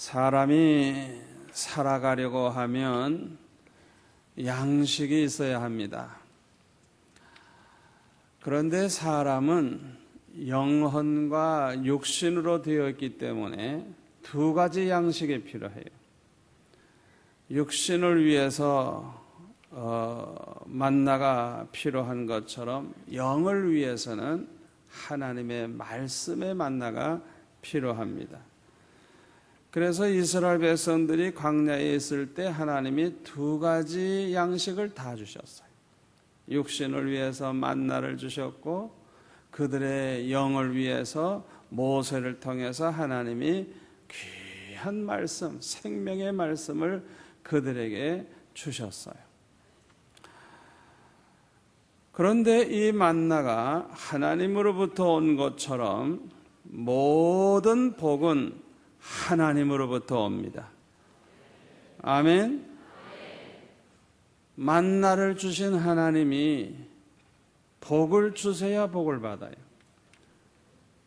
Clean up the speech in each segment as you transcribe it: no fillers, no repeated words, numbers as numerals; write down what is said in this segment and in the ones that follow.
사람이 살아가려고 하면 양식이 있어야 합니다. 그런데 사람은 영혼과 육신으로 되어 있기 때문에 두 가지 양식이 필요해요. 육신을 위해서 만나가 필요한 것처럼 영을 위해서는 하나님의 말씀의 만나가 필요합니다. 그래서 이스라엘 백성들이 광야에 있을 때 하나님이 두 가지 양식을 다 주셨어요. 육신을 위해서 만나를 주셨고 그들의 영을 위해서 모세를 통해서 하나님이 귀한 말씀, 생명의 말씀을 그들에게 주셨어요. 그런데 이 만나가 하나님으로부터 온 것처럼 모든 복은 하나님으로부터 옵니다. 아멘. 만나를 주신 하나님이 복을 주셔야 복을 받아요.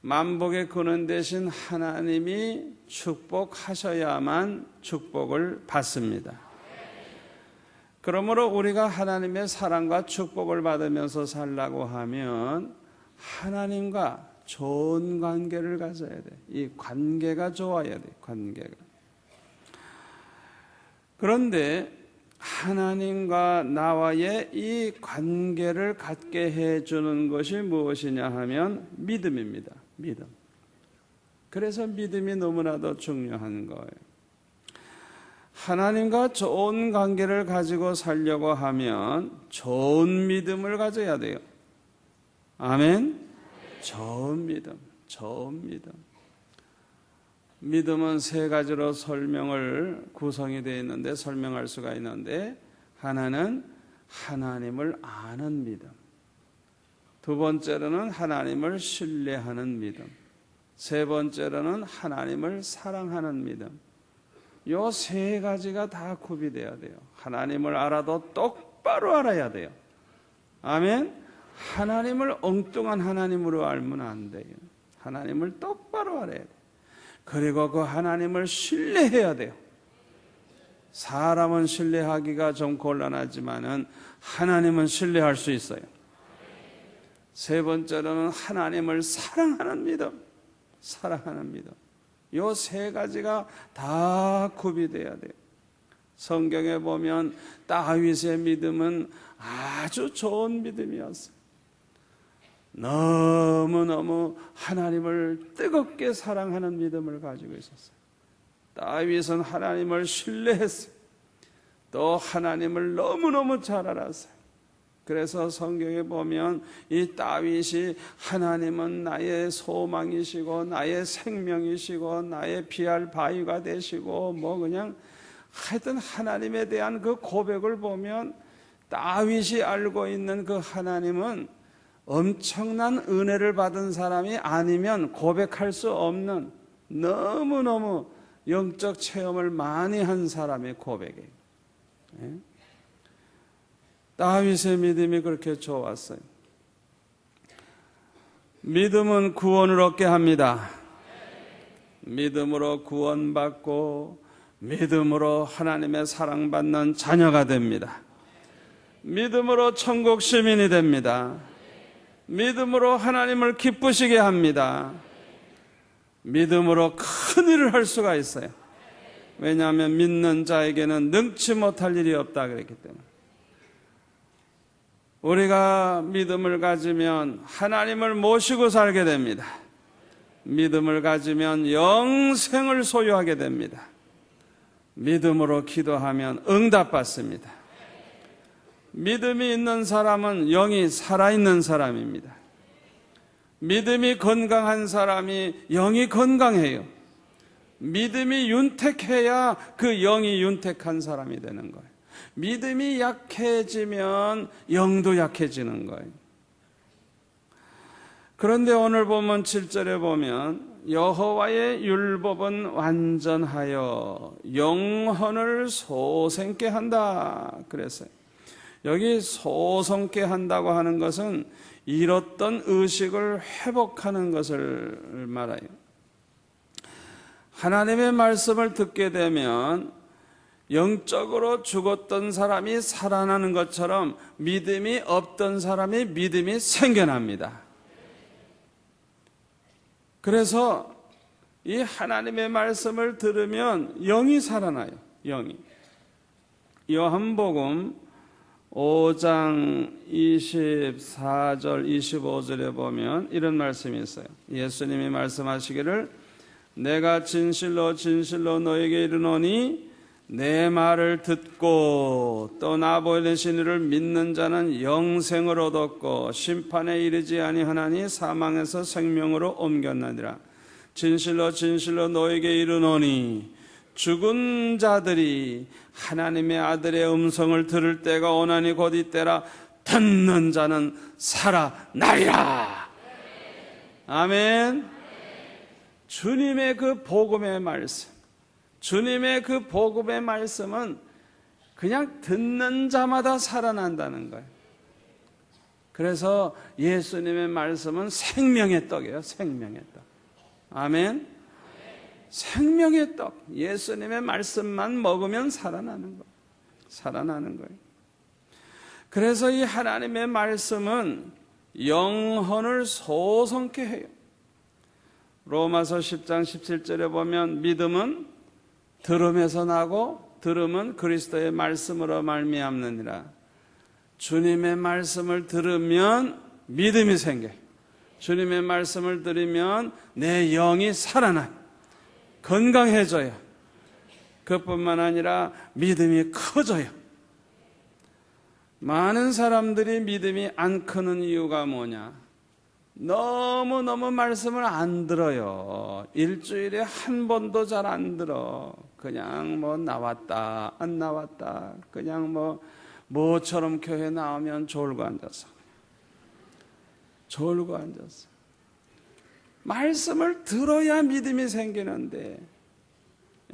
만복의 근원 되신 하나님이 축복하셔야만 축복을 받습니다. 그러므로 우리가 하나님의 사랑과 축복을 받으면서 살라고 하면 하나님과 좋은 관계를 가져야 돼. 이 관계가 좋아야 돼. 관계가. 그런데 하나님과 나와의 이 관계를 갖게 해주는 것이 무엇이냐 하면 믿음입니다. 믿음. 그래서 믿음이 너무나도 중요한 거예요. 하나님과 좋은 관계를 가지고 살려고 하면 좋은 믿음을 가져야 돼요. 아멘. 좋은 믿음, 좋은 믿음. 믿음은 세 가지로 구성이 되어 있는데 설명할 수가 있는데 하나는 하나님을 아는 믿음, 두 번째로는 하나님을 신뢰하는 믿음, 세 번째로는 하나님을 사랑하는 믿음. 요 세 가지가 다 구비되어야 돼요. 하나님을 알아도 똑바로 알아야 돼요. 아멘. 하나님을 엉뚱한 하나님으로 알면 안 돼요. 하나님을 똑바로 알아야 돼요. 그리고 그 하나님을 신뢰해야 돼요. 사람은 신뢰하기가 좀 곤란하지만은 하나님은 신뢰할 수 있어요. 세 번째로는 하나님을 사랑하는 믿음, 사랑하는 믿음. 요 세 가지가 다 구비돼야 돼요. 성경에 보면 다윗의 믿음은 아주 좋은 믿음이었어요. 너무너무 하나님을 뜨겁게 사랑하는 믿음을 가지고 있었어요. 다윗은 하나님을 신뢰했어요. 또 하나님을 너무너무 잘 알았어요. 그래서 성경에 보면 이 다윗이 하나님은 나의 소망이시고 나의 생명이시고 나의 피할 바위가 되시고 그냥 하여튼 하나님에 대한 그 고백을 보면 다윗이 알고 있는 그 하나님은 엄청난 은혜를 받은 사람이 아니면 고백할 수 없는 너무너무 영적 체험을 많이 한 사람의 고백이에요. 다윗의 믿음이 그렇게 좋았어요. 믿음은 구원을 얻게 합니다. 믿음으로 구원받고 믿음으로 하나님의 사랑받는 자녀가 됩니다. 믿음으로 천국 시민이 됩니다. 믿음으로 하나님을 기쁘시게 합니다. 믿음으로 큰 일을 할 수가 있어요. 왜냐하면 믿는 자에게는 능치 못할 일이 없다 그랬기 때문에. 우리가 믿음을 가지면 하나님을 모시고 살게 됩니다. 믿음을 가지면 영생을 소유하게 됩니다. 믿음으로 기도하면 응답받습니다. 믿음이 있는 사람은 영이 살아있는 사람입니다. 믿음이 건강한 사람이 영이 건강해요. 믿음이 윤택해야 그 영이 윤택한 사람이 되는 거예요. 믿음이 약해지면 영도 약해지는 거예요. 그런데 오늘 보면 7절에 보면 여호와의 율법은 완전하여 영혼을 소생케 한다 그랬어요. 여기 소생케 한다고 하는 것은 잃었던 의식을 회복하는 것을 말해요. 하나님의 말씀을 듣게 되면 영적으로 죽었던 사람이 살아나는 것처럼 믿음이 없던 사람이 믿음이 생겨납니다. 그래서 이 하나님의 말씀을 들으면 영이 살아나요. 영이. 요한복음 5장 24절 25절에 보면 이런 말씀이 있어요. 예수님이 말씀하시기를 내가 진실로 진실로 너에게 이르노니 내 말을 듣고 또 나 보내신 이를 믿는 자는 영생을 얻었고 심판에 이르지 아니하나니 사망에서 생명으로 옮겼느니라. 진실로 진실로 너에게 이르노니 죽은 자들이 하나님의 아들의 음성을 들을 때가 오나니 곧 이때라. 듣는 자는 살아나리라. 아멘. 주님의 그 복음의 말씀, 주님의 그 복음의 말씀은 그냥 듣는 자마다 살아난다는 거예요. 그래서 예수님의 말씀은 생명의 떡이에요. 생명의 떡. 아멘. 생명의 떡. 예수님의 말씀만 먹으면 살아나는 거예요. 살아나는 거예요. 그래서 이 하나님의 말씀은 영혼을 소성케 해요. 로마서 10장 17절에 보면 믿음은 들음에서 나고 들음은 그리스도의 말씀으로 말미암느니라. 주님의 말씀을 들으면 믿음이 생겨요. 주님의 말씀을 들으면 내 영이 살아나요. 건강해져요. 그뿐만 아니라 믿음이 커져요. 많은 사람들이 믿음이 안 크는 이유가 뭐냐? 너무너무 말씀을 안 들어요. 일주일에 한 번도 잘 안 들어. 그냥 뭐 나왔다 안 나왔다, 그냥 뭐처럼 교회 나오면 졸고 앉아서 말씀을 들어야 믿음이 생기는데,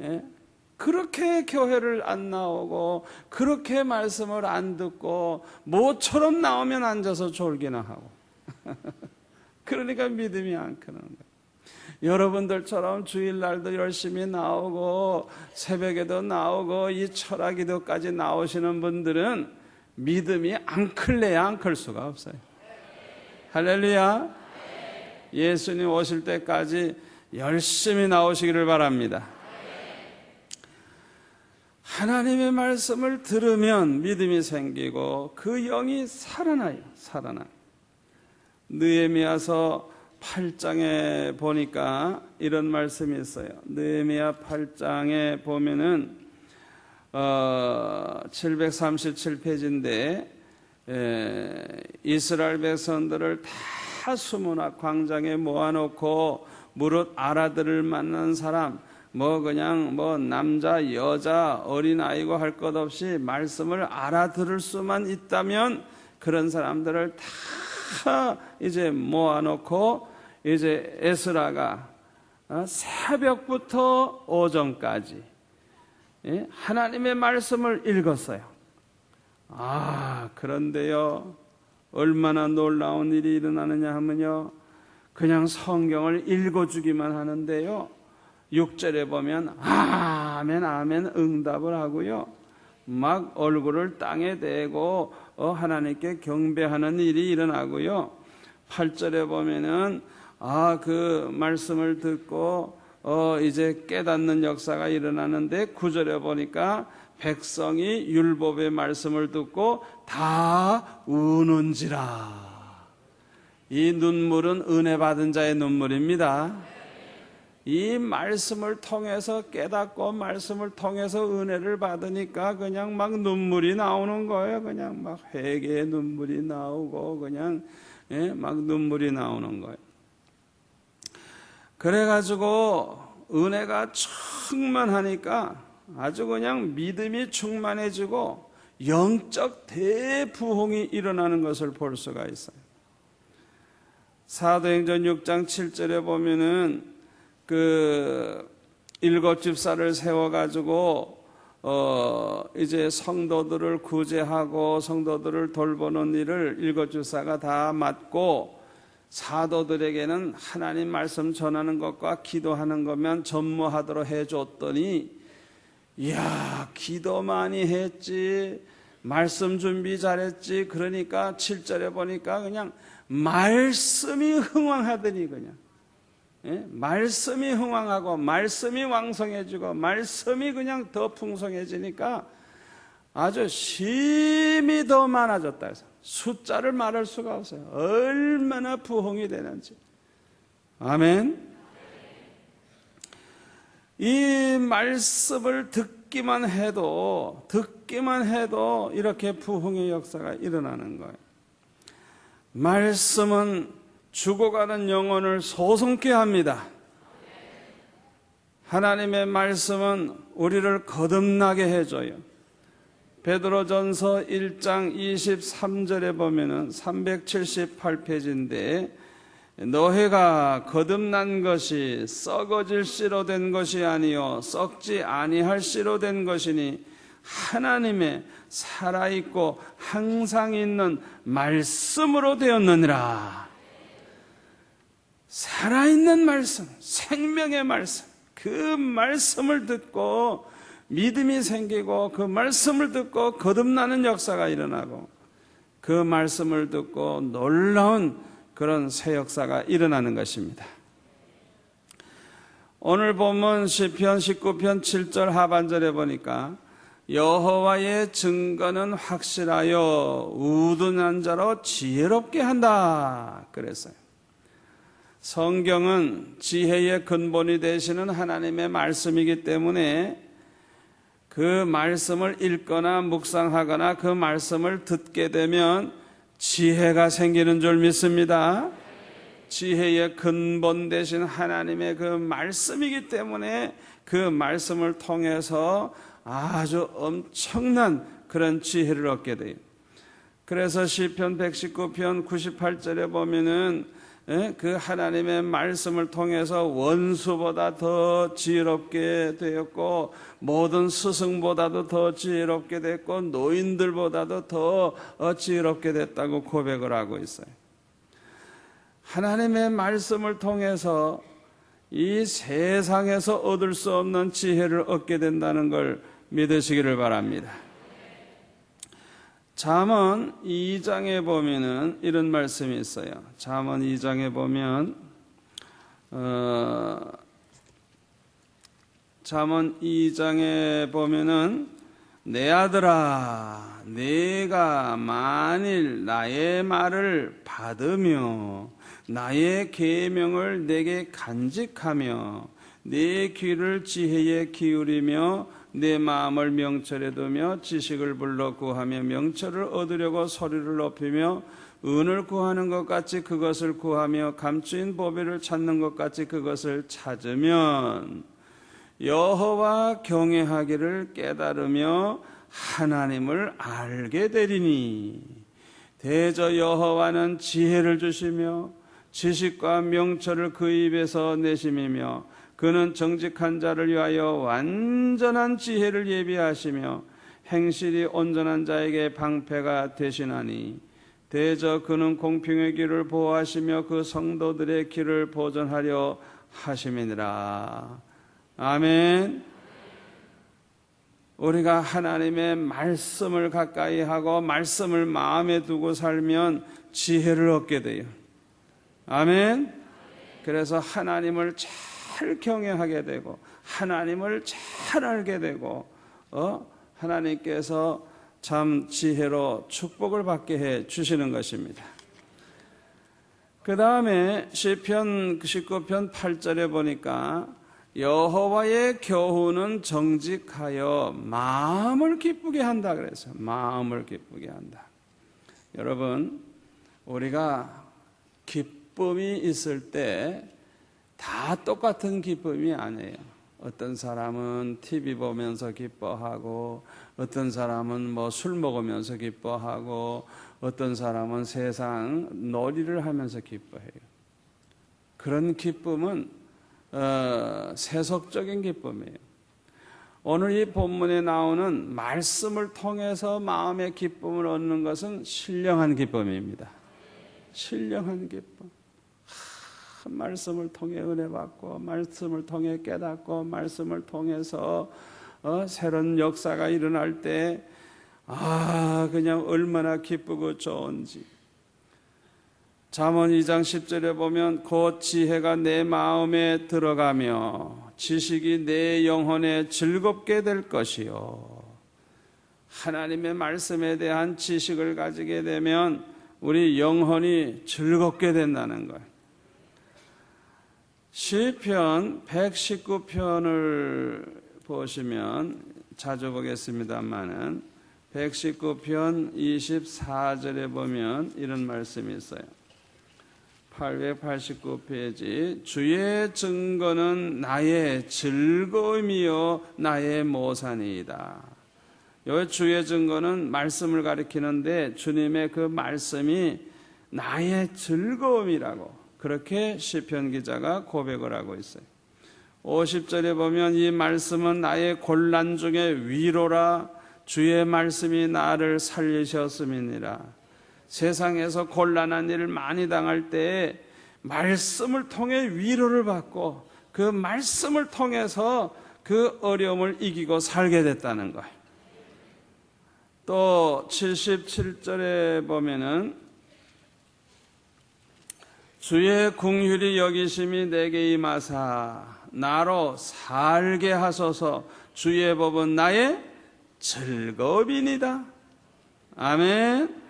예? 그렇게 교회를 안 나오고 그렇게 말씀을 안 듣고 뭐처럼 나오면 앉아서 졸기나 하고 그러니까 믿음이 안 크는 거예요. 여러분들처럼 주일날도 열심히 나오고 새벽에도 나오고 이 철학기도까지 나오시는 분들은 믿음이 안 클래야 안 클 수가 없어요. 할렐루야. 예수님 오실 때까지 열심히 나오시기를 바랍니다. 하나님의 말씀을 들으면 믿음이 생기고 그 영이 살아나요. 느헤미야서 8장에 보니까 이런 말씀이 있어요. 느헤미야 8장에 보면은 737페이지인데 이스라엘 백성들을 다 수문학 광장에 모아놓고 무릇 알아들을 만난 사람, 그냥 남자 여자 어린아이고 할 것 없이 말씀을 알아들을 수만 있다면 그런 사람들을 다 이제 모아놓고 이제 에스라가 새벽부터 오전까지 하나님의 말씀을 읽었어요. 그런데요, 얼마나 놀라운 일이 일어나느냐 하면요, 그냥 성경을 읽어주기만 하는데요, 6절에 보면 아멘 아멘 응답을 하고요, 막 얼굴을 땅에 대고 하나님께 경배하는 일이 일어나고요, 8절에 보면은 그 말씀을 듣고 이제 깨닫는 역사가 일어나는데 9절에 보니까 백성이 율법의 말씀을 듣고 다 우는지라. 이 눈물은 은혜 받은 자의 눈물입니다. 이 말씀을 통해서 깨닫고 말씀을 통해서 은혜를 받으니까 그냥 막 눈물이 나오는 거예요. 그냥 막 회개의 눈물이 나오고 그냥 막 눈물이 나오는 거예요. 그래가지고 은혜가 충만하니까 아주 그냥 믿음이 충만해지고 영적 대부흥이 일어나는 것을 볼 수가 있어요. 사도행전 6장 7절에 보면은 일곱 집사를 세워가지고 이제 성도들을 구제하고 성도들을 돌보는 일을 일곱 집사가 다 맡고 사도들에게는 하나님 말씀 전하는 것과 기도하는 것만 전무하도록 해줬더니, 이야, 기도 많이 했지, 말씀 준비 잘했지. 그러니까 7절에 보니까 그냥 말씀이 흥왕하더니 그냥, 말씀이 흥왕하고 말씀이 왕성해지고 말씀이 그냥 더 풍성해지니까 아주 심히 더 많아졌다 해서 숫자를 말할 수가 없어요. 얼마나 부흥이 되는지. 아멘. 이 말씀을 듣기만 해도 이렇게 부흥의 역사가 일어나는 거예요. 말씀은 죽어가는 영혼을 소성케 합니다. 하나님의 말씀은 우리를 거듭나게 해줘요. 베드로전서 1장 23절에 보면은 378페이지인데, 너희가 거듭난 것이 썩어질 씨로 된 것이 아니요 썩지 아니할 씨로 된 것이니 하나님의 살아있고 항상 있는 말씀으로 되었느니라. 살아있는 말씀, 생명의 말씀, 그 말씀을 듣고 믿음이 생기고, 그 말씀을 듣고 거듭나는 역사가 일어나고, 그 말씀을 듣고 놀라운 그런 새 역사가 일어나는 것입니다. 오늘 본문 시편 19편 7절 하반절에 보니까 여호와의 증거는 확실하여 우둔한 자로 지혜롭게 한다 그랬어요. 성경은 지혜의 근본이 되시는 하나님의 말씀이기 때문에 그 말씀을 읽거나 묵상하거나 그 말씀을 듣게 되면 지혜가 생기는 줄 믿습니다. 지혜의 근본 되신 하나님의 그 말씀이기 때문에 그 말씀을 통해서 아주 엄청난 그런 지혜를 얻게 돼요. 그래서 시편 119편 98절에 보면은 그 하나님의 말씀을 통해서 원수보다 더 지혜롭게 되었고, 모든 스승보다도 더 지혜롭게 됐고, 노인들보다도 더 지혜롭게 됐다고 고백을 하고 있어요. 하나님의 말씀을 통해서 이 세상에서 얻을 수 없는 지혜를 얻게 된다는 걸 믿으시기를 바랍니다. 잠언 2장에 보면은 이런 말씀이 있어요. 잠언 2장에 보면 잠언 2장에 보면은 내 아들아, 내가 만일 나의 말을 받으며 나의 계명을 내게 간직하며 내 귀를 지혜에 기울이며 내 마음을 명철에 두며 지식을 불러 구하며 명철을 얻으려고 소리를 높이며 은을 구하는 것 같이 그것을 구하며 감추인 보배를 찾는 것 같이 그것을 찾으면 여호와 경외하기를 깨달으며 하나님을 알게 되리니 대저 여호와는 지혜를 주시며 지식과 명철을 그 입에서 내심이며 그는 정직한 자를 위하여 완전한 지혜를 예비하시며 행실이 온전한 자에게 방패가 되시나니 대저 그는 공평의 길을 보호하시며 그 성도들의 길을 보존하려 하심이니라. 아멘. 우리가 하나님의 말씀을 가까이 하고 말씀을 마음에 두고 살면 지혜를 얻게 돼요. 아멘. 그래서 하나님을 잘 경외하게 되고 하나님을 잘 알게 되고 하나님께서 참 지혜로 축복을 받게 해 주시는 것입니다. 그 다음에 시편 19편 8절에 보니까 여호와의 교훈은 정직하여 마음을 기쁘게 한다 그래서 마음을 기쁘게 한다. 여러분, 우리가 기쁨이 있을 때 다 똑같은 기쁨이 아니에요. 어떤 사람은 TV 보면서 기뻐하고, 어떤 사람은 뭐 술 먹으면서 기뻐하고, 어떤 사람은 세상 놀이를 하면서 기뻐해요. 그런 기쁨은 세속적인 기쁨이에요. 오늘 이 본문에 나오는 말씀을 통해서 마음의 기쁨을 얻는 것은 신령한 기쁨입니다. 신령한 기쁨. 말씀을 통해 은혜 받고, 말씀을 통해 깨닫고, 말씀을 통해서 새로운 역사가 일어날 때 그냥 얼마나 기쁘고 좋은지. 잠언 2장 10절에 보면 곧 지혜가 내 마음에 들어가며 지식이 내 영혼에 즐겁게 될 것이요. 하나님의 말씀에 대한 지식을 가지게 되면 우리 영혼이 즐겁게 된다는 거예요. 시편 119편을 보시면, 자주 보겠습니다만은 119편 24절에 보면 이런 말씀이 있어요. 889페이지. 주의 증거는 나의 즐거움이요 나의 모산이다. 이 주의 증거는 말씀을 가리키는데, 주님의 그 말씀이 나의 즐거움이라고 그렇게 시편 기자가 고백을 하고 있어요. 50절에 보면 이 말씀은 나의 곤란 중에 위로라. 주의 말씀이 나를 살리셨음이니라. 세상에서 곤란한 일을 많이 당할 때 말씀을 통해 위로를 받고 그 말씀을 통해서 그 어려움을 이기고 살게 됐다는 거예요. 또 77절에 보면은 주의 긍휼히 여기심이 내게 임하사 나로 살게 하소서. 주의 법은 나의 즐거움이니이다. 아멘.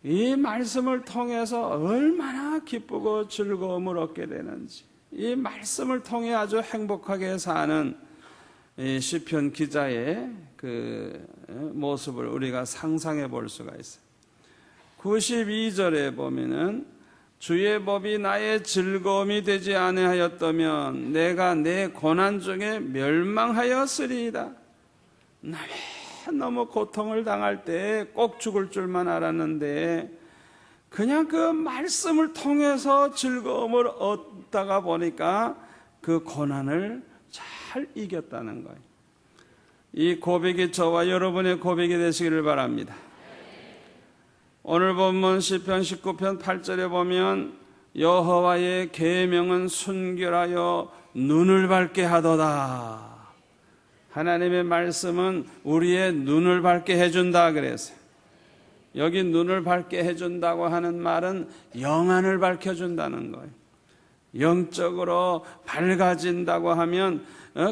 이 말씀을 통해서 얼마나 기쁘고 즐거움을 얻게 되는지, 이 말씀을 통해 아주 행복하게 사는 이 시편 기자의 그 모습을 우리가 상상해 볼 수가 있어요. 92절에 보면은 주의 법이 나의 즐거움이 되지 아니하였다면 내가 내 고난 중에 멸망하였으리이다. 너무 고통을 당할 때 꼭 죽을 줄만 알았는데 그냥 그 말씀을 통해서 즐거움을 얻다가 보니까 그 고난을 잘 이겼다는 거예요. 이 고백이 저와 여러분의 고백이 되시기를 바랍니다. 오늘 본문 시편 19편 8절에 보면 여호와의 계명은 순결하여 눈을 밝게 하도다. 하나님의 말씀은 우리의 눈을 밝게 해준다 그랬어요. 여기 눈을 밝게 해준다고 하는 말은 영안을 밝혀준다는 거예요. 영적으로 밝아진다고 하면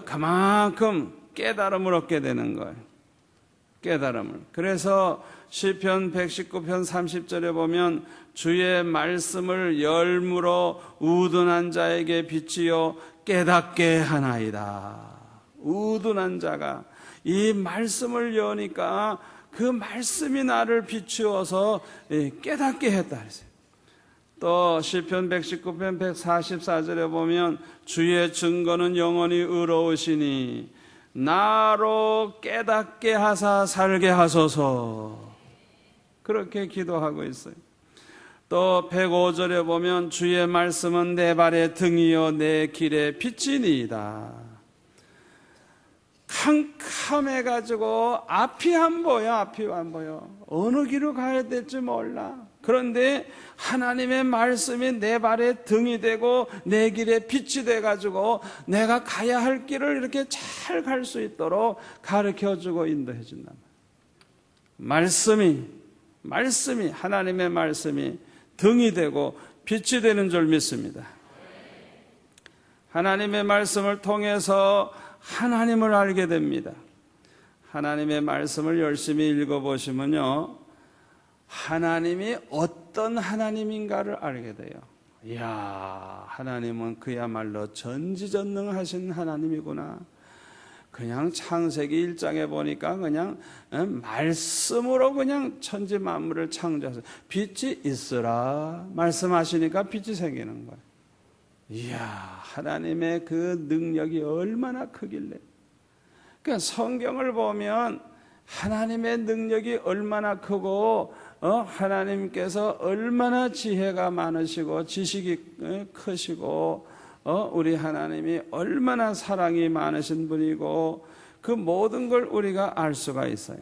그만큼 깨달음을 얻게 되는 거예요. 깨달음을. 그래서 시편 119편 30절에 보면 주의 말씀을 열무로 우둔한 자에게 비치어 깨닫게 하나이다. 우둔한 자가 이 말씀을 여니까 그 말씀이 나를 비추어서 깨닫게 했다. 또 시편 119편 144절에 보면 주의 증거는 영원히 의로우시니 나로 깨닫게 하사 살게 하소서. 그렇게 기도하고 있어요. 또 105절에 보면 주의 말씀은 내 발의 등이요 내 길의 빛이니이다. 캄캄해가지고 앞이 안 보여. 어느 길로 가야 될지 몰라. 그런데 하나님의 말씀이 내 발의 등이 되고 내 길의 빛이 돼가지고 내가 가야 할 길을 이렇게 잘 갈 수 있도록 가르쳐주고 인도해준다. 말씀이 하나님의 말씀이 등이 되고 빛이 되는 줄 믿습니다. 하나님의 말씀을 통해서 하나님을 알게 됩니다. 하나님의 말씀을 열심히 읽어보시면요, 하나님이 어떤 하나님인가를 알게 돼요. 이야, 하나님은 그야말로 전지전능하신 하나님이구나. 그냥 창세기 1장에 보니까 그냥 말씀으로 그냥 천지 만물을 창조하셔서 빛이 있으라 말씀하시니까 빛이 생기는 거예요. 이야, 하나님의 그 능력이 얼마나 크길래. 그러니까 성경을 보면 하나님의 능력이 얼마나 크고 하나님께서 얼마나 지혜가 많으시고 지식이 크시고 우리 하나님이 얼마나 사랑이 많으신 분이고 그 모든 걸 우리가 알 수가 있어요.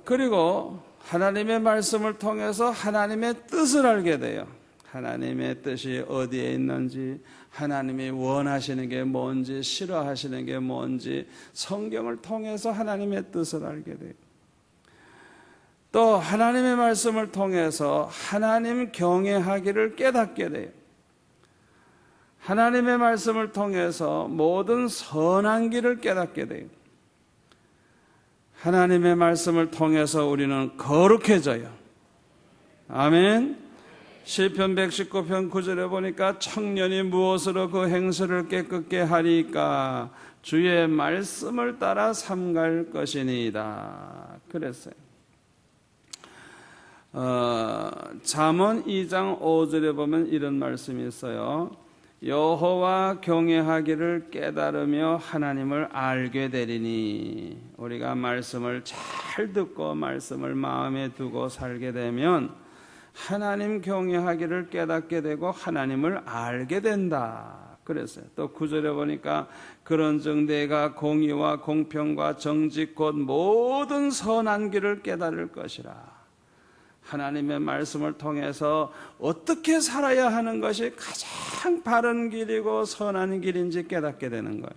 그리고 하나님의 말씀을 통해서 하나님의 뜻을 알게 돼요. 하나님의 뜻이 어디에 있는지, 하나님이 원하시는 게 뭔지, 싫어하시는 게 뭔지 성경을 통해서 하나님의 뜻을 알게 돼요. 또 하나님의 말씀을 통해서 하나님 경외하기를 깨닫게 돼요. 하나님의 말씀을 통해서 모든 선한 길을 깨닫게 돼요. 하나님의 말씀을 통해서 우리는 거룩해져요. 아멘. 시편 119편 9절에 보니까 청년이 무엇으로 그 행실을 깨끗게 하리까? 주의 말씀을 따라 삼갈 것이니이다. 그랬어요. 잠언 2장 5절에 보면 이런 말씀이 있어요. 여호와 경외하기를 깨달으며 하나님을 알게 되리니. 우리가 말씀을 잘 듣고 말씀을 마음에 두고 살게 되면 하나님 경외하기를 깨닫게 되고 하나님을 알게 된다. 그랬어요. 또 9절에 보니까 그런즉 내가 공의와 공평과 정직 곧 모든 선한 길을 깨달을 것이라. 하나님의 말씀을 통해서 어떻게 살아야 하는 것이 가장 바른 길이고 선한 길인지 깨닫게 되는 거예요.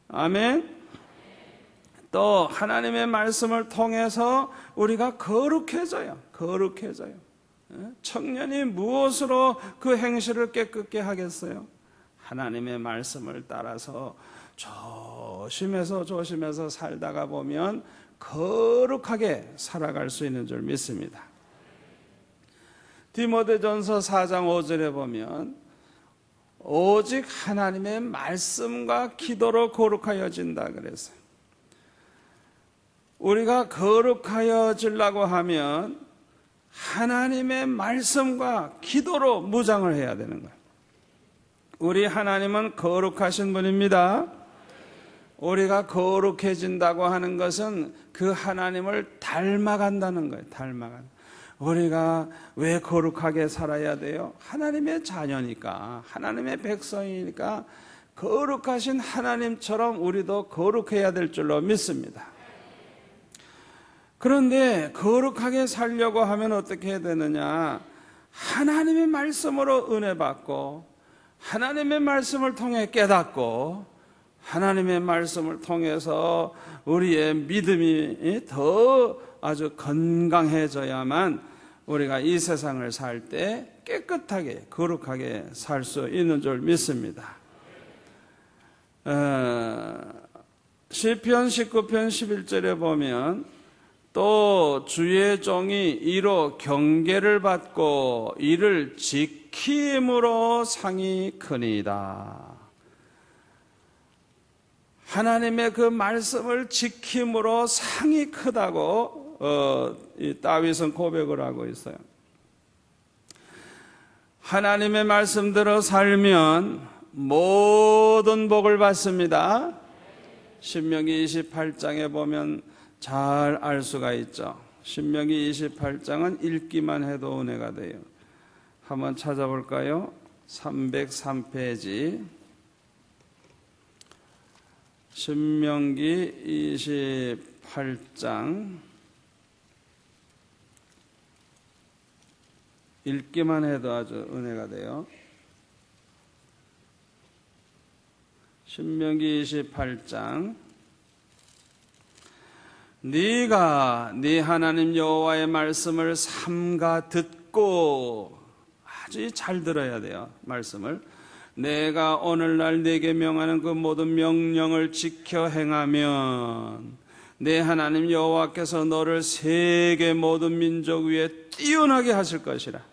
아멘. 또 하나님의 말씀을 통해서 우리가 거룩해져요. 청년이 무엇으로 그 행실을 깨끗게 하겠어요? 하나님의 말씀을 따라서 조심해서 살다가 보면 거룩하게 살아갈 수 있는 줄 믿습니다. 디모데전서 4장 5절에 보면 오직 하나님의 말씀과 기도로 거룩하여진다 그랬어요. 우리가 거룩하여지려고 하면 하나님의 말씀과 기도로 무장을 해야 되는 거예요. 우리 하나님은 거룩하신 분입니다. 우리가 거룩해진다고 하는 것은 그 하나님을 닮아간다는 거예요. 우리가 왜 거룩하게 살아야 돼요? 하나님의 자녀니까, 하나님의 백성이니까 거룩하신 하나님처럼 우리도 거룩해야 될 줄로 믿습니다. 그런데 거룩하게 살려고 하면 어떻게 해야 되느냐? 하나님의 말씀으로 은혜 받고, 하나님의 말씀을 통해 깨닫고, 하나님의 말씀을 통해서 우리의 믿음이 더 아주 건강해져야만 우리가 이 세상을 살 때 깨끗하게 거룩하게 살 수 있는 줄 믿습니다. 시편 19편 11절에 보면 또 주의 종이 이로 경계를 받고 이를 지킴으로 상이 크니이다. 하나님의 그 말씀을 지킴으로 상이 크다고 이 다윗은 고백을 하고 있어요. 하나님의 말씀대로 살면 모든 복을 받습니다. 신명기 28장에 보면 잘 알 수가 있죠. 신명기 28장은 읽기만 해도 은혜가 돼요. 한번 찾아볼까요? 303페이지 신명기 28장 읽기만 해도 아주 은혜가 돼요. 신명기 28장 네가 네 하나님 여호와의 말씀을 삼가 듣고 아주 잘 들어야 돼요. 말씀을 내가 오늘날 네게 명하는 그 모든 명령을 지켜 행하면 내 하나님 여호와께서 너를 세계 모든 민족 위에 뛰어나게 하실 것이라.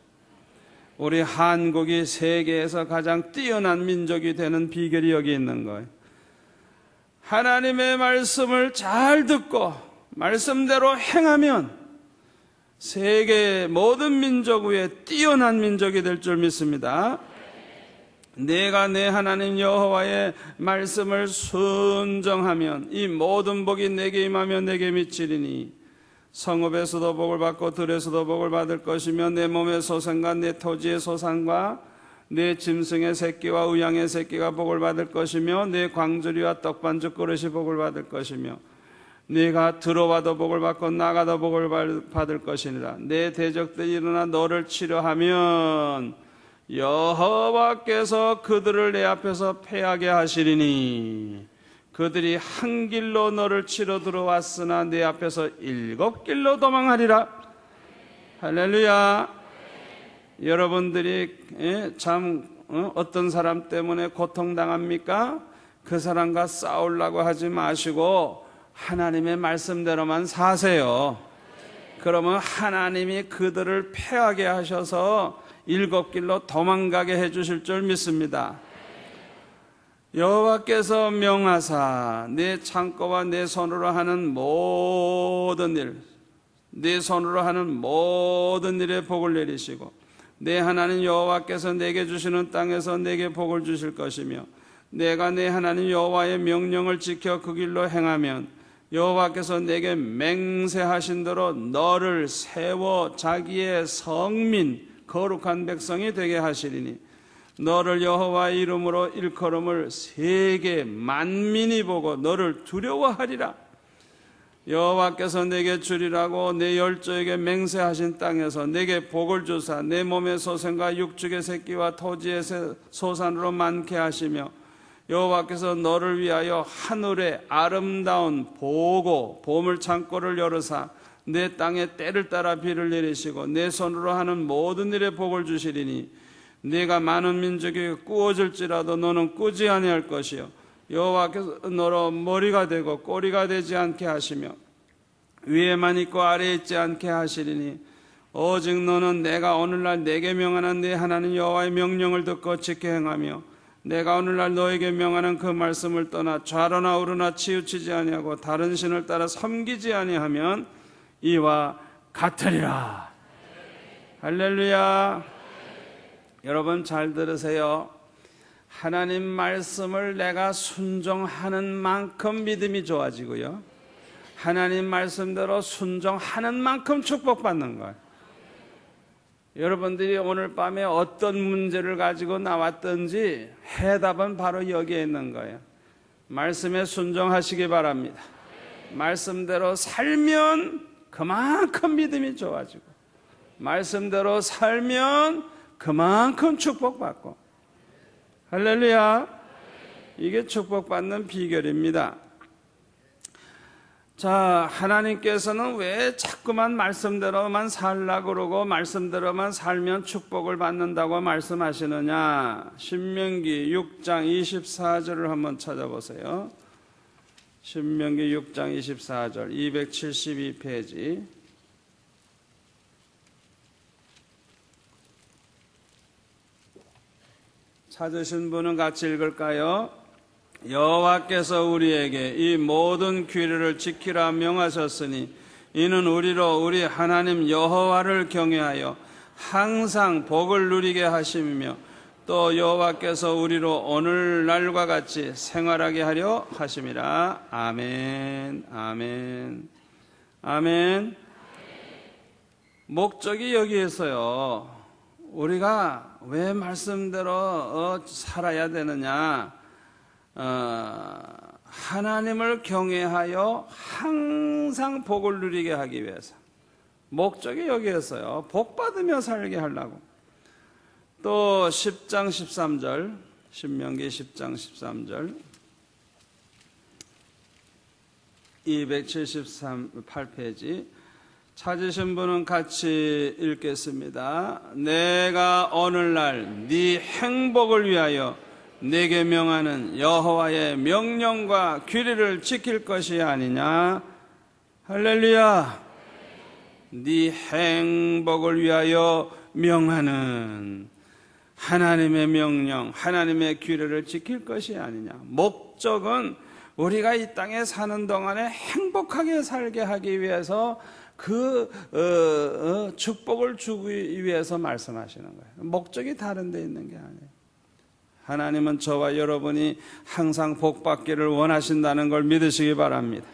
우리 한국이 세계에서 가장 뛰어난 민족이 되는 비결이 여기 있는 거예요. 하나님의 말씀을 잘 듣고 말씀대로 행하면 세계 모든 민족 위에 뛰어난 민족이 될 줄 믿습니다. 내가 내 하나님 여호와의 말씀을 순종하면 이 모든 복이 내게 임하며 내게 미치리니 성읍에서도 복을 받고 들에서도 복을 받을 것이며 내 몸의 소생과 내 토지의 소산과 내 짐승의 새끼와 우양의 새끼가 복을 받을 것이며 내 광주리와 떡반죽 그릇이 복을 받을 것이며 네가 들어와도 복을 받고 나가도 복을 받을 것이니라. 내 대적들이 일어나 너를 치려하면 여호와께서 그들을 내 앞에서 패하게 하시리니 그들이 한 길로 너를 치러 들어왔으나 내 앞에서 7길로 도망하리라. 할렐루야. 여러분들이 참 어떤 사람 때문에 고통당합니까? 그 사람과 싸우려고 하지 마시고 하나님의 말씀대로만 사세요. 그러면 하나님이 그들을 패하게 하셔서 7길로 도망가게 해주실 줄 믿습니다. 여호와께서 명하사 내 창고와 내 손으로 하는 모든 일, 내 손으로 하는 모든 일에 복을 내리시고 내 하나님 여호와께서 내게 주시는 땅에서 내게 복을 주실 것이며 내가 내 하나님 여호와의 명령을 지켜 그 길로 행하면 여호와께서 내게 맹세하신 대로 너를 세워 자기의 성민 거룩한 백성이 되게 하시리니 너를 여호와의 이름으로 일컬음을 세계 만민이 보고 너를 두려워하리라. 여호와께서 내게 주리라고 내 열조에게 맹세하신 땅에서 내게 복을 주사 내 몸의 소생과 육축의 새끼와 토지의 소산으로 많게 하시며 여호와께서 너를 위하여 하늘의 아름다운 보고 보물 창고를 열으사 내 땅에 때를 따라 비를 내리시고 내 손으로 하는 모든 일에 복을 주시리니 네가 많은 민족이 꾸어질지라도 너는 꾸지 아니할 것이요 여호와께서 너로 머리가 되고 꼬리가 되지 않게 하시며 위에만 있고 아래에 있지 않게 하시리니 오직 너는 내가 오늘날 내게 명하는 네 하나님 여호와의 명령을 듣고 지켜 행하며 내가 오늘날 너에게 명하는 그 말씀을 떠나 좌로나 우로나 치우치지 아니하고 다른 신을 따라 섬기지 아니하면 이와 같으리라. 할렐루야. 여러분 잘 들으세요. 하나님 말씀을 내가 순종하는 만큼 믿음이 좋아지고요, 하나님 말씀대로 순종하는 만큼 축복받는 거예요. 여러분들이 오늘 밤에 어떤 문제를 가지고 나왔든지 해답은 바로 여기에 있는 거예요. 말씀에 순종하시기 바랍니다. 말씀대로 살면 그만큼 믿음이 좋아지고 말씀대로 살면 그만큼 축복받고, 할렐루야. 이게 축복받는 비결입니다. 자, 하나님께서는 왜 자꾸만 말씀대로만 살라고 그러고 말씀대로만 살면 축복을 받는다고 말씀하시느냐? 신명기 6장 24절을 한번 찾아보세요. 신명기 6장 24절 272페이지. 찾으신 분은 같이 읽을까요? 여호와께서 우리에게 이 모든 규례를 지키라 명하셨으니 이는 우리로 우리 하나님 여호와를 경외하여 항상 복을 누리게 하심이며 또 여호와께서 우리로 오늘날과 같이 생활하게 하려 하심이라. 아멘, 아멘, 아멘. 목적이 여기에서요, 우리가 왜 말씀대로 살아야 되느냐? 하나님을 경외하여 항상 복을 누리게 하기 위해서. 목적이 여기에서요, 복 받으며 살게 하려고. 또 10장 13절, 신명기 10장 13절 278페이지 찾으신 분은 같이 읽겠습니다. 내가 오늘날 네 행복을 위하여 내게 명하는 여호와의 명령과 규례를 지킬 것이 아니냐? 할렐루야. 네 행복을 위하여 명하는 하나님의 명령, 하나님의 규례를 지킬 것이 아니냐? 목적은 우리가 이 땅에 사는 동안에 행복하게 살게 하기 위해서 그 축복을 주기 위해서 말씀하시는 거예요. 목적이 다른 데 있는 게 아니에요. 하나님은 저와 여러분이 항상 복받기를 원하신다는 걸 믿으시기 바랍니다.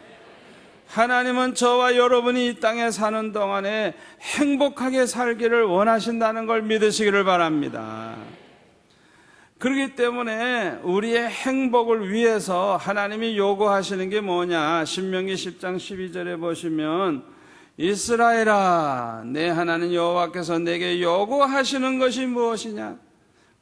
하나님은 저와 여러분이 이 땅에 사는 동안에 행복하게 살기를 원하신다는 걸 믿으시기를 바랍니다. 그렇기 때문에 우리의 행복을 위해서 하나님이 요구하시는 게 뭐냐? 신명기 10장 12절에 보시면 이스라엘아, 내 하나님 여호와께서 내게 요구하시는 것이 무엇이냐?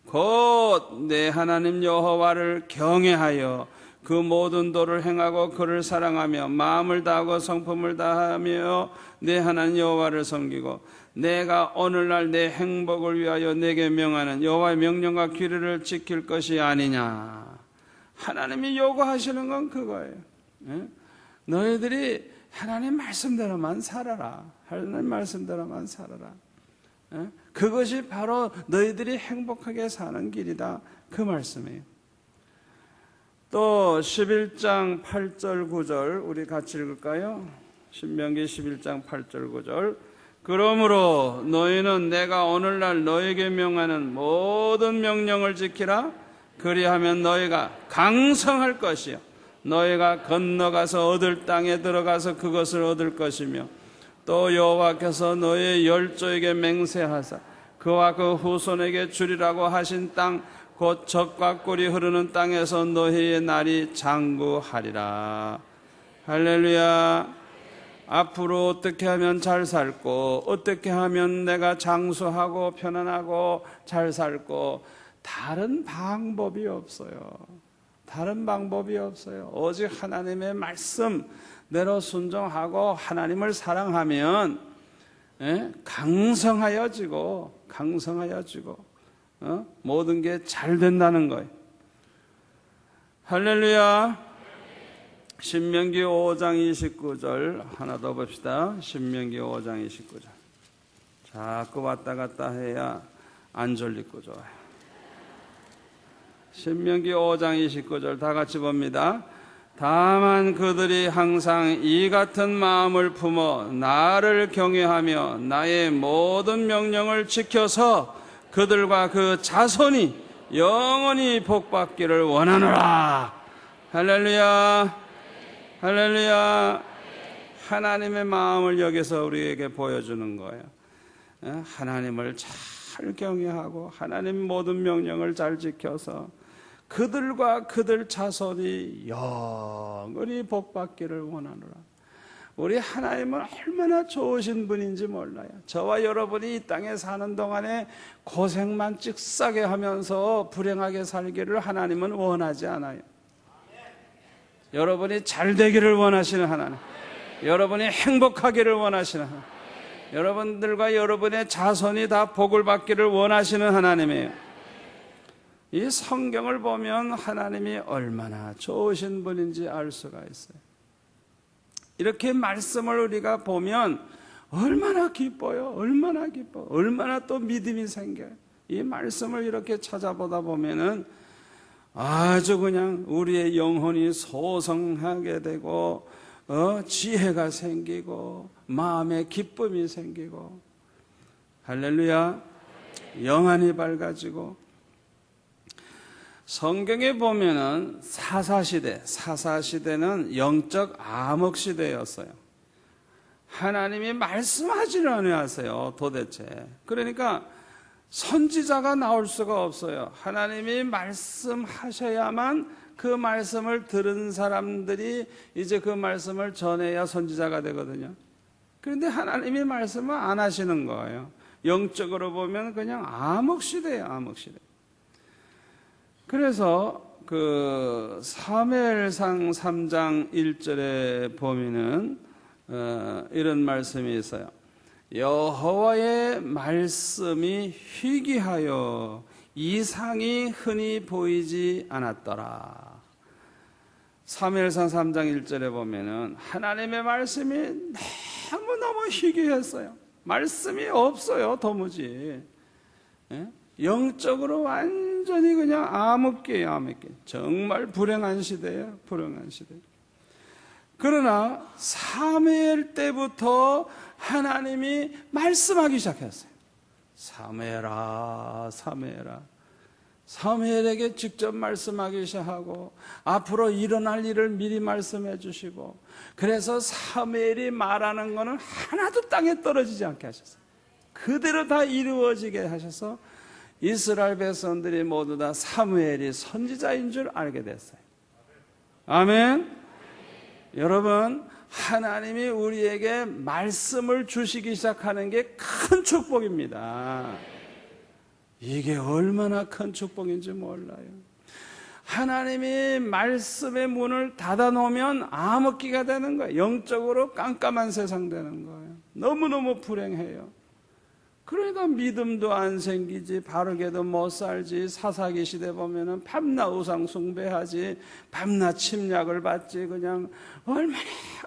곧 내 하나님 여호와를 경외하여 그 모든 도를 행하고 그를 사랑하며 마음을 다하고 성품을 다하며 내 하나님 여호와를 섬기고 내가 오늘날 내 행복을 위하여 내게 명하는 여호와의 명령과 규례를 지킬 것이 아니냐. 하나님이 요구하시는 건 그거예요. 너희들이 하나님 말씀대로만 살아라. 하나님 말씀대로만 살아라. 그것이 바로 너희들이 행복하게 사는 길이다. 그 말씀이에요. 또 11장 8절 9절 우리 같이 읽을까요? 신명기 11장 8절 9절 그러므로 너희는 내가 오늘날 너에게 명하는 모든 명령을 지키라. 그리하면 너희가 강성할 것이요 너희가 건너가서 얻을 땅에 들어가서 그것을 얻을 것이며 또 여호와께서 너희의 열조에게 맹세하사 그와 그 후손에게 주리라고 하신 땅 곧 젖과 꿀이 흐르는 땅에서 너희의 날이 장구하리라. 할렐루야. 앞으로 어떻게 하면 잘 살고 어떻게 하면 내가 장수하고 편안하고 잘 살고 다른 방법이 없어요. 다른 방법이 없어요. 오직 하나님의 말씀대로 순종하고 하나님을 사랑하면 강성하여지고 모든 게 잘 된다는 거예요. 할렐루야. 신명기 5장 29절 하나 더 봅시다. 신명기 5장 29절. 자꾸 왔다 갔다 해야 안 졸리고 좋아요. 신명기 5장 29절 다 같이 봅니다. 다만 그들이 항상 이 같은 마음을 품어 나를 경외하며 나의 모든 명령을 지켜서 그들과 그 자손이 영원히 복받기를 원하노라. 할렐루야. 할렐루야. 하나님의 마음을 여기서 우리에게 보여주는 거예요. 하나님을 잘 경외하고 하나님 모든 명령을 잘 지켜서 그들과 그들 자손이 영원히 복받기를 원하노라. 우리 하나님은 얼마나 좋으신 분인지 몰라요. 저와 여러분이 이 땅에 사는 동안에 고생만 찍싸게 하면서 불행하게 살기를 하나님은 원하지 않아요. 여러분이 잘 되기를 원하시는 하나님, 여러분이 행복하기를 원하시는 하나님, 여러분들과 여러분의 자손이 다 복을 받기를 원하시는 하나님이에요. 이 성경을 보면 하나님이 얼마나 좋으신 분인지 알 수가 있어요. 이렇게 말씀을 우리가 보면 얼마나 기뻐요. 얼마나 기뻐. 얼마나 또 믿음이 생겨요. 이 말씀을 이렇게 찾아보다 보면은 아주 그냥 우리의 영혼이 소성하게 되고 지혜가 생기고 마음에 기쁨이 생기고 할렐루야. 영안이 밝아지고 성경에 보면은 사사시대는 영적 암흑시대였어요. 하나님이 말씀하지를 않으세요 도대체. 그러니까 선지자가 나올 수가 없어요. 하나님이 말씀하셔야만 그 말씀을 들은 사람들이 이제 그 말씀을 전해야 선지자가 되거든요. 그런데 하나님이 말씀을 안 하시는 거예요. 영적으로 보면 그냥 암흑시대예요. 암흑시대. 그래서 그 사무엘상 3장 1절에 보면은 이런 말씀이 있어요. 여호와의 말씀이 희귀하여 이상이 흔히 보이지 않았더라. 사무엘상 3장 1절에 보면은 하나님의 말씀이 너무너무 희귀했어요. 말씀이 없어요. 도무지. 영적으로 완전히 그냥 암흑기예요. 암흑기. 정말 불행한 시대예요. 불행한 시대. 그러나 사무엘 때부터 하나님이 말씀하기 시작했어요. 사무엘아, 사무엘아. 사무엘에게 직접 말씀하기 시작하고 앞으로 일어날 일을 미리 말씀해 주시고, 그래서 사무엘이 말하는 거는 하나도 땅에 떨어지지 않게 하셨어요. 그대로 다 이루어지게 하셔서 이스라엘 백성들이 모두 다 사무엘이 선지자인 줄 알게 됐어요. 아멘. 여러분, 하나님이 우리에게 말씀을 주시기 시작하는 게 큰 축복입니다. 이게 얼마나 큰 축복인지 몰라요. 하나님이 말씀의 문을 닫아놓으면 암흑기가 되는 거예요. 영적으로 깜깜한 세상 되는 거예요. 너무너무 불행해요. 그러니까 믿음도 안 생기지, 바르게도 못 살지, 사사기 시대 보면은 밤낮 우상 숭배하지, 밤낮 침략을 받지, 그냥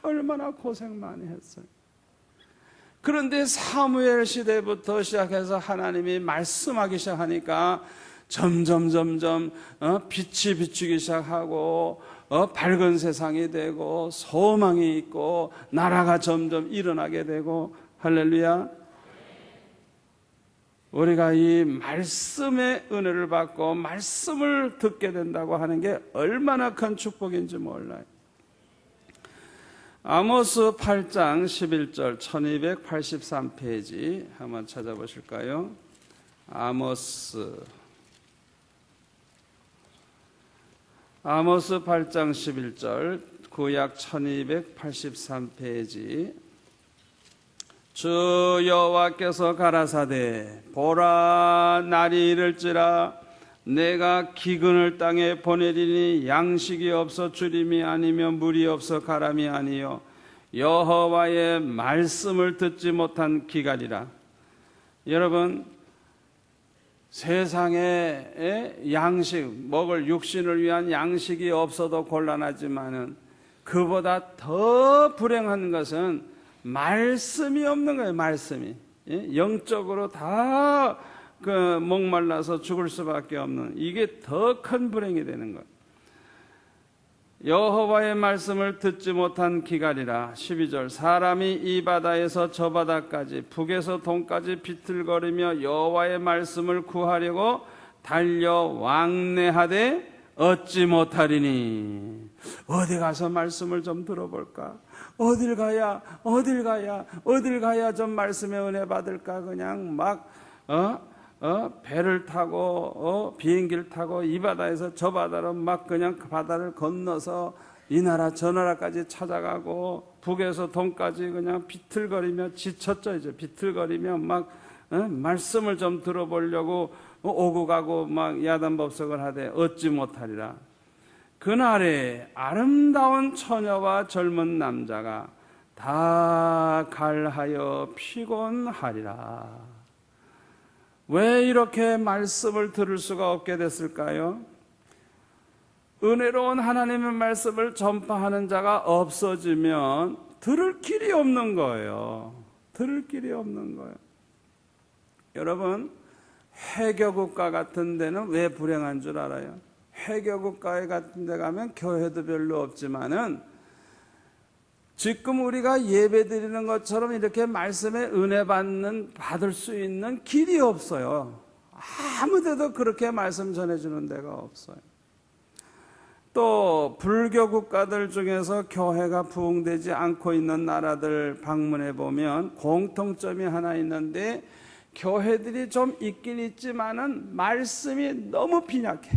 얼마나 고생 많이 했어요. 그런데 사무엘 시대부터 시작해서 하나님이 말씀하기 시작하니까 점점 빛이 비추기 시작하고 밝은 세상이 되고 소망이 있고 나라가 점점 일어나게 되고, 할렐루야. 우리가 이 말씀의 은혜를 받고 말씀을 듣게 된다고 하는 게 얼마나 큰 축복인지 몰라요. 아모스 8장 11절 1283페이지 한번 찾아보실까요? 아모스 8장 11절 구약 1283페이지. 주 여호와께서 가라사대 보라, 날이 이를지라 내가 기근을 땅에 보내리니 양식이 없어 주림이 아니며 물이 없어 가람이 아니요 여호와의 말씀을 듣지 못한 기갈이라. 여러분, 세상에 양식, 먹을 육신을 위한 양식이 없어도 곤란하지만은 그보다 더 불행한 것은 말씀이 없는 거예요. 말씀이 영적으로 다 목말라서 죽을 수밖에 없는, 이게 더 큰 불행이 되는 거예요. 여호와의 말씀을 듣지 못한 기갈이라. 12절 사람이 이 바다에서 저 바다까지 북에서 동까지 비틀거리며 여호와의 말씀을 구하려고 달려 왕래하되 얻지 못하리니. 어디 가서 말씀을 좀 들어볼까? 어딜 가야 좀 말씀의 은혜 받을까? 그냥 막 배를 타고 비행기를 타고 이 바다에서 저 바다로 막 그냥 그 바다를 건너서 이 나라 저 나라까지 찾아가고 북에서 동까지 그냥 비틀거리며 지쳤죠. 이제 비틀거리며 막 말씀을 좀 들어보려고 오고 가고 막 야단법석을 하되 얻지 못하리라. 그날에 아름다운 처녀와 젊은 남자가 다 갈하여 피곤하리라. 왜 이렇게 말씀을 들을 수가 없게 됐을까요? 은혜로운 하나님의 말씀을 전파하는 자가 없어지면 들을 길이 없는 거예요. 들을 길이 없는 거예요. 여러분, 해교국가 같은 데는 왜 불행한 줄 알아요? 해교국가 같은 데 가면 교회도 별로 없지만은 지금 우리가 예배 드리는 것처럼 이렇게 말씀의 은혜 받을 수 있는 길이 없어요. 아무 데도 그렇게 말씀 전해주는 데가 없어요. 또 불교 국가들 중에서 교회가 부흥되지 않고 있는 나라들 방문해 보면 공통점이 하나 있는데, 교회들이 좀 있긴 있지만은 말씀이 너무 빈약해.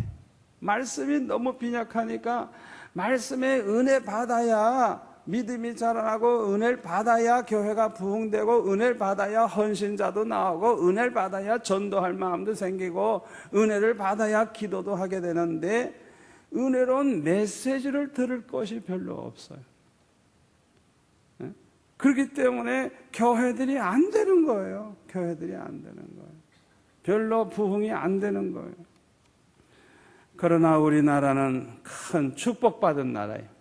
말씀이 너무 빈약하니까 말씀의 은혜 받아야 믿음이 자라나고, 은혜를 받아야 교회가 부흥되고, 은혜를 받아야 헌신자도 나오고, 은혜를 받아야 전도할 마음도 생기고, 은혜를 받아야 기도도 하게 되는데, 은혜로운 메시지를 들을 것이 별로 없어요. 그렇기 때문에 교회들이 안 되는 거예요. 교회들이 안 되는 거예요. 별로 부흥이 안 되는 거예요. 그러나 우리나라는 큰 축복받은 나라예요.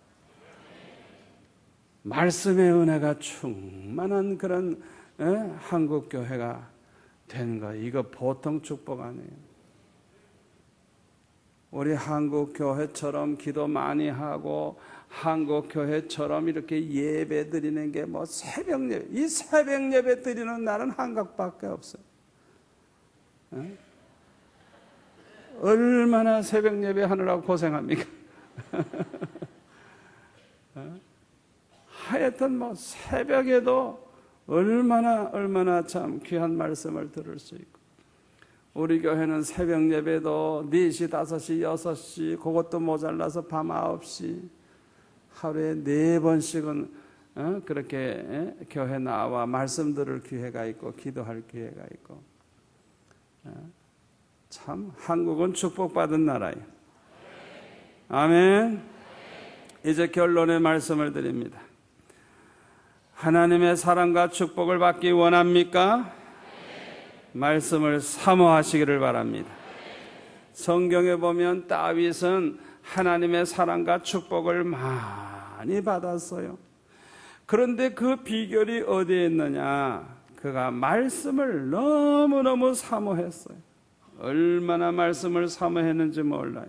말씀의 은혜가 충만한 그런 한국교회가 된 거예요. 이거 보통 축복 아니에요. 우리 한국교회처럼 기도 많이 하고 한국교회처럼 이렇게 예배 드리는 게 뭐 새벽 예배, 이 새벽 예배 드리는 날은 한국밖에 없어요. 얼마나 새벽 예배 하느라고 고생합니까? 하여튼 뭐 새벽에도 얼마나 참 귀한 말씀을 들을 수 있고, 우리 교회는 새벽 예배도 4시, 5시, 6시, 그것도 모자라서 밤 9시, 하루에 4번씩은 그렇게 교회 나와 말씀 들을 기회가 있고 기도할 기회가 있고, 참 한국은 축복받은 나라예요. 아멘. 이제 결론의 말씀을 드립니다. 하나님의 사랑과 축복을 받기 원합니까? 말씀을 사모하시기를 바랍니다. 성경에 보면 다윗은 하나님의 사랑과 축복을 많이 받았어요. 그런데 그 비결이 어디에 있느냐? 그가 말씀을 너무너무 사모했어요. 얼마나 말씀을 사모했는지 몰라요.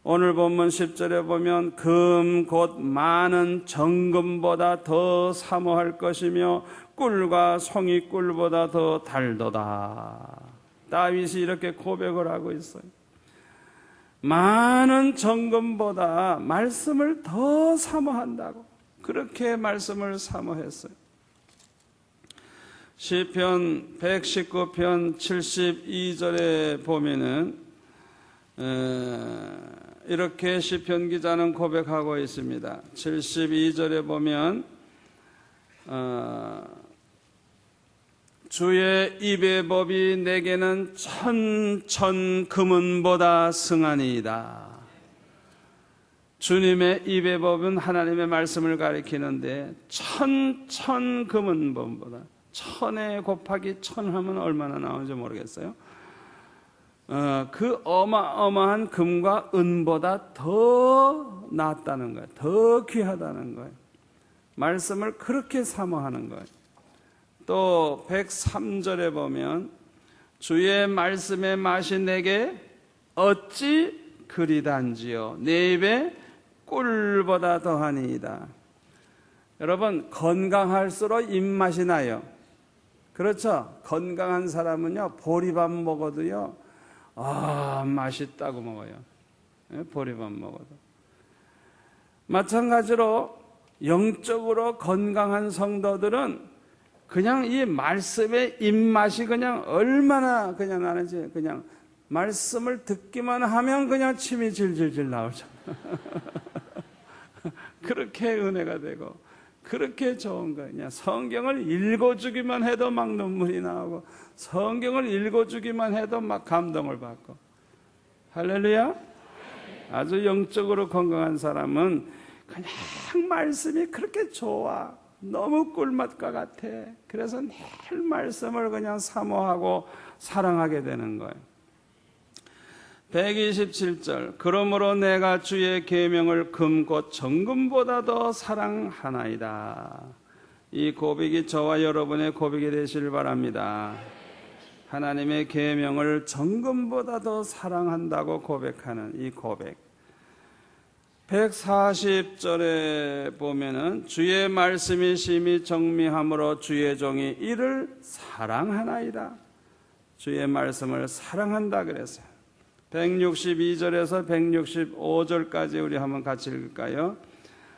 오늘 본문 10절에 보면 금 곧 많은 정금보다 더 사모할 것이며 꿀과 송이꿀보다 더 달도다. 다윗이 이렇게 고백을 하고 있어요. 많은 정금보다 말씀을 더 사모한다고, 그렇게 말씀을 사모했어요. 시편 119편 72절에 보면은 이렇게 시편 기자는 고백하고 있습니다. 72절에 보면 주의 입의 법이 내게는 천천 금은보다 승하니이다. 주님의 입의 법은 하나님의 말씀을 가리키는데 천천 금은보다, 천에 곱하기 천 하면 얼마나 나오는지 모르겠어요. 그 어마어마한 금과 은보다 더 낫다는 거예요. 더 귀하다는 거예요. 말씀을 그렇게 사모하는 거예요. 또 103절에 보면 주의 말씀의 맛이 내게 어찌 그리 단지요 내 입에 꿀보다 더하니이다. 여러분, 건강할수록 입맛이 나요. 그렇죠? 건강한 사람은요, 보리밥 먹어도요, 맛있다고 먹어요. 보리밥 먹어도. 마찬가지로 영적으로 건강한 성도들은 그냥 이 말씀의 입맛이 그냥 얼마나 그냥 나는지, 그냥 말씀을 듣기만 하면 그냥 침이 질질질 나오잖아. 그렇게 은혜가 되고 그렇게 좋은 거예요. 그냥 성경을 읽어주기만 해도 막 눈물이 나오고, 성경을 읽어주기만 해도 막 감동을 받고. 할렐루야. 아주 영적으로 건강한 사람은 그냥 말씀이 그렇게 좋아, 너무 꿀맛과 같아. 그래서 늘 말씀을 그냥 사모하고 사랑하게 되는 거예요. 127절 그러므로 내가 주의 계명을 금 곧 정금보다 더 사랑하나이다. 이 고백이 저와 여러분의 고백이 되시길 바랍니다. 하나님의 계명을 정금보다 더 사랑한다고 고백하는 이 고백. 140절에 보면은 주의 말씀이 심히 정미함으로 주의 종이 이를 사랑하나이다. 주의 말씀을 사랑한다 그랬어요. 162절에서 165절까지 우리 한번 같이 읽을까요?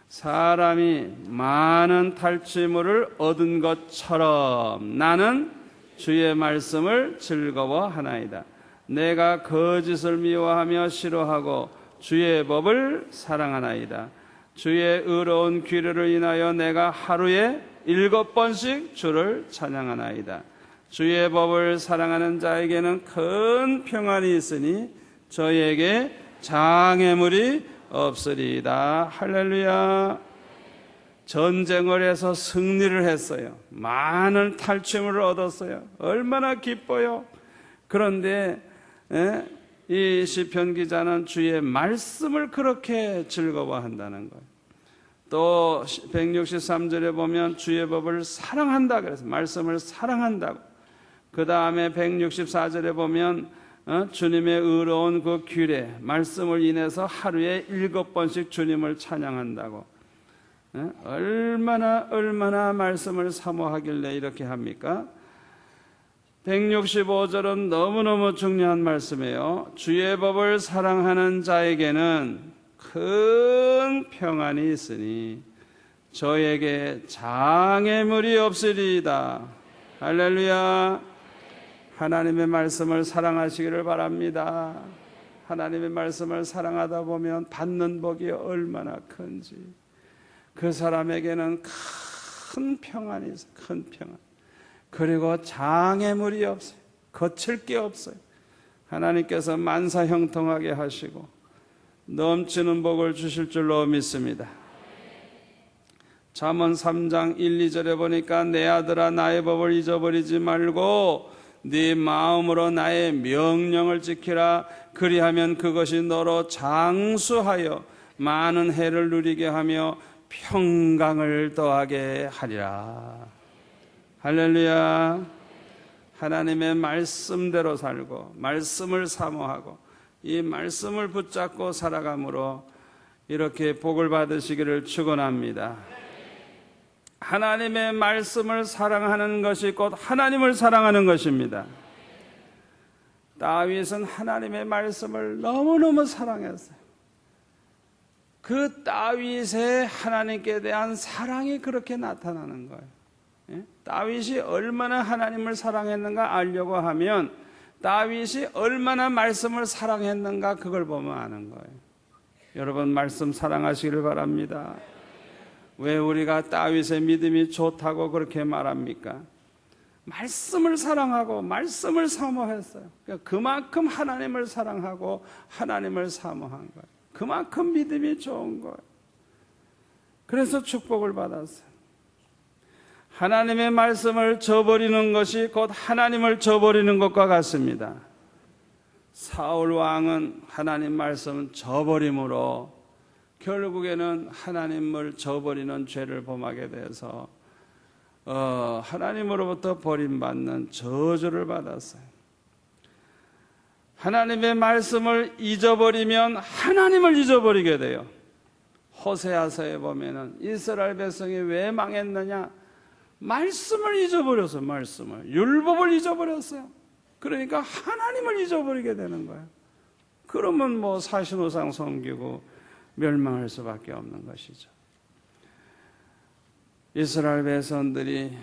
사람이 많은 탈취물을 얻은 것처럼 나는 주의 말씀을 즐거워하나이다. 내가 거짓을 미워하며 싫어하고 주의 법을 사랑하나이다. 주의 의로운 규례를 인하여 내가 하루에 7번씩 주를 찬양하나이다. 주의 법을 사랑하는 자에게는 큰 평안이 있으니 저에게 장애물이 없으리이다. 할렐루야. 전쟁을 해서 승리를 했어요. 많은 탈취물을 얻었어요. 얼마나 기뻐요. 그런데 이 시편 기자는 주의 말씀을 그렇게 즐거워한다는 거예요. 또 163절에 보면 주의 법을 사랑한다 그래서 말씀을 사랑한다고. 그 다음에 164절에 보면 주님의 의로운 그 규례, 말씀을 인해서 하루에 7번씩 주님을 찬양한다고. 얼마나 말씀을 사모하길래 이렇게 합니까? 165절은 너무너무 중요한 말씀이에요. 주의 법을 사랑하는 자에게는 큰 평안이 있으니 저에게 장애물이 없으리이다. 할렐루야. 하나님의 말씀을 사랑하시기를 바랍니다. 하나님의 말씀을 사랑하다 보면 받는 복이 얼마나 큰지, 그 사람에게는 큰 평안이 있어요. 큰 평안. 그리고 장애물이 없어요. 거칠 게 없어요. 하나님께서 만사형통하게 하시고 넘치는 복을 주실 줄로 믿습니다. 잠언 3장 1, 2절에 보니까 내 아들아 나의 법을 잊어버리지 말고 네 마음으로 나의 명령을 지키라. 그리하면 그것이 너로 장수하여 많은 해를 누리게 하며 평강을 더하게 하리라. 할렐루야. 하나님의 말씀대로 살고 말씀을 사모하고 이 말씀을 붙잡고 살아감으로 이렇게 복을 받으시기를 축원합니다. 하나님의 말씀을 사랑하는 것이 곧 하나님을 사랑하는 것입니다. 다윗은 하나님의 말씀을 너무너무 사랑했어요. 그 다윗의 하나님께 대한 사랑이 그렇게 나타나는 거예요. 다윗이 얼마나 하나님을 사랑했는가 알려고 하면 다윗이 얼마나 말씀을 사랑했는가 그걸 보면 아는 거예요. 여러분 말씀 사랑하시기를 바랍니다. 왜 우리가 다윗의 믿음이 좋다고 그렇게 말합니까? 말씀을 사랑하고 말씀을 사모했어요. 그러니까 그만큼 하나님을 사랑하고 하나님을 사모한 거예요. 그만큼 믿음이 좋은 거예요. 그래서 축복을 받았어요. 하나님의 말씀을 저버리는 것이 곧 하나님을 저버리는 것과 같습니다. 사울 왕은 하나님 말씀을 저버림으로 결국에는 하나님을 저버리는 죄를 범하게 돼서 하나님으로부터 버림받는 저주를 받았어요. 하나님의 말씀을 잊어버리면 하나님을 잊어버리게 돼요. 호세아서에 보면은 이스라엘 백성이 왜 망했느냐? 말씀을 잊어버렸어요. 말씀을, 율법을 잊어버렸어요. 그러니까 하나님을 잊어버리게 되는 거예요. 그러면 뭐 사신오상 섬기고 멸망할 수밖에 없는 것이죠. 이스라엘 백성들이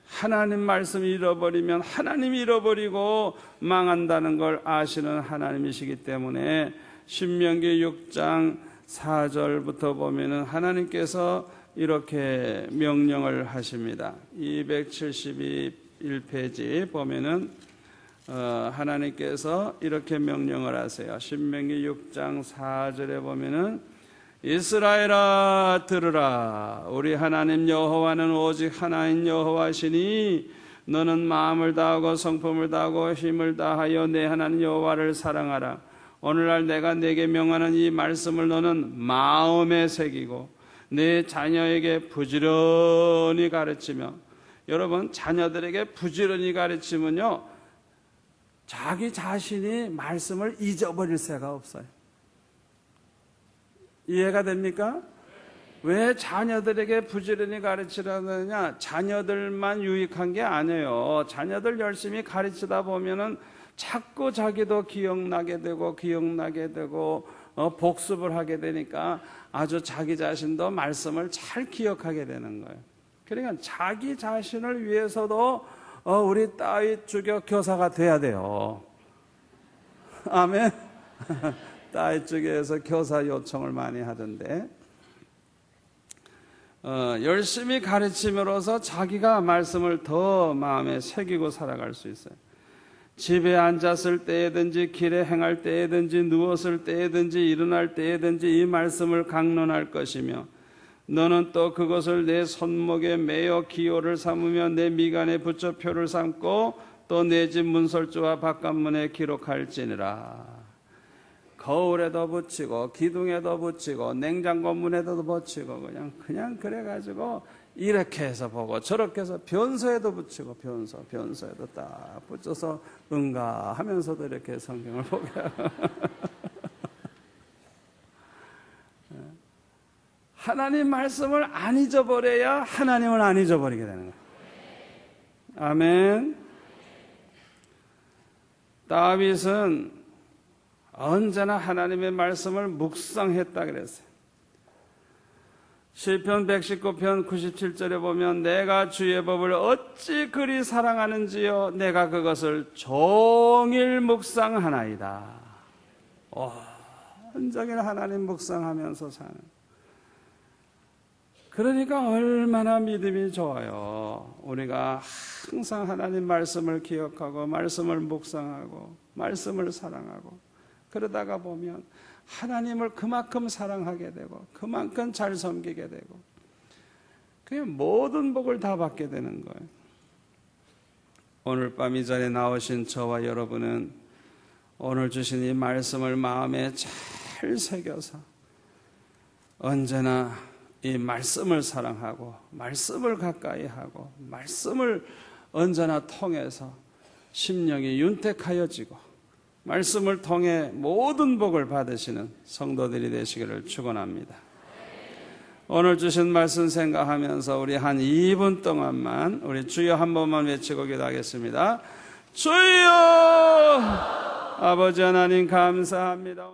하나님 말씀을 잃어버리면 하나님이 잃어버리고 망한다는 걸 아시는 하나님이시기 때문에 신명기 6장 4절부터 보면은 하나님께서 이렇게 명령을 하십니다. 271페이지 보면은 하나님께서 이렇게 명령을 하세요. 신명기 6장 4절에 보면은 이스라엘아 들으라. 우리 하나님 여호와는 오직 하나인 여호와시니 너는 마음을 다하고 성품을 다하고 힘을 다하여 내 하나님 여호와를 사랑하라. 오늘날 내가 내게 명하는 이 말씀을 너는 마음에 새기고 내 자녀에게 부지런히 가르치며, 여러분 자녀들에게 부지런히 가르치면요 자기 자신이 말씀을 잊어버릴 새가 없어요. 이해가 됩니까? 왜 자녀들에게 부지런히 가르치라느냐? 자녀들만 유익한 게 아니에요. 자녀들 열심히 가르치다 보면은 자꾸 자기도 기억나게 되고 복습을 하게 되니까 아주 자기 자신도 말씀을 잘 기억하게 되는 거예요. 그러니까 자기 자신을 위해서도 우리 다윗 주교 교사가 돼야 돼요. 아멘. 다윗 주교에서 교사 요청을 많이 하던데 열심히 가르침으로써 자기가 말씀을 더 마음에 새기고 살아갈 수 있어요. 집에 앉았을 때에든지 길에 행할 때에든지 누웠을 때에든지 일어날 때에든지 이 말씀을 강론할 것이며 너는 또 그것을 내 손목에 매어 기호를 삼으며 내 미간에 붙여 표를 삼고 또 내 집 문설주와 바깥문에 기록할지니라. 거울에도 붙이고 기둥에도 붙이고 냉장고 문에도 붙이고 그냥 그래가지고 이렇게 해서 보고 저렇게 해서 변소에도 붙이고 변소에도 딱 붙여서 응가하면서도 이렇게 성경을 보게 하고 하나님 말씀을 안 잊어버려야 하나님을 안 잊어버리게 되는 거예요. 아멘. 다윗은 언제나 하나님의 말씀을 묵상했다 그랬어요. 시편 119편 97절에 보면 내가 주의 법을 어찌 그리 사랑하는지요 내가 그것을 종일 묵상하나이다. 온종일 하나님 묵상하면서 사는, 그러니까 얼마나 믿음이 좋아요. 우리가 항상 하나님 말씀을 기억하고 말씀을 묵상하고 말씀을 사랑하고 그러다가 보면 하나님을 그만큼 사랑하게 되고 그만큼 잘 섬기게 되고 그냥 모든 복을 다 받게 되는 거예요. 오늘 밤 이 자리에 나오신 저와 여러분은 오늘 주신 이 말씀을 마음에 잘 새겨서 언제나 이 말씀을 사랑하고 말씀을 가까이 하고 말씀을 언제나 통해서 심령이 윤택하여지고 말씀을 통해 모든 복을 받으시는 성도들이 되시기를 축원합니다. 오늘 주신 말씀 생각하면서 우리 한 2분 동안만 우리 주여 한 번만 외치고 기도하겠습니다. 주여! 아버지 하나님 감사합니다.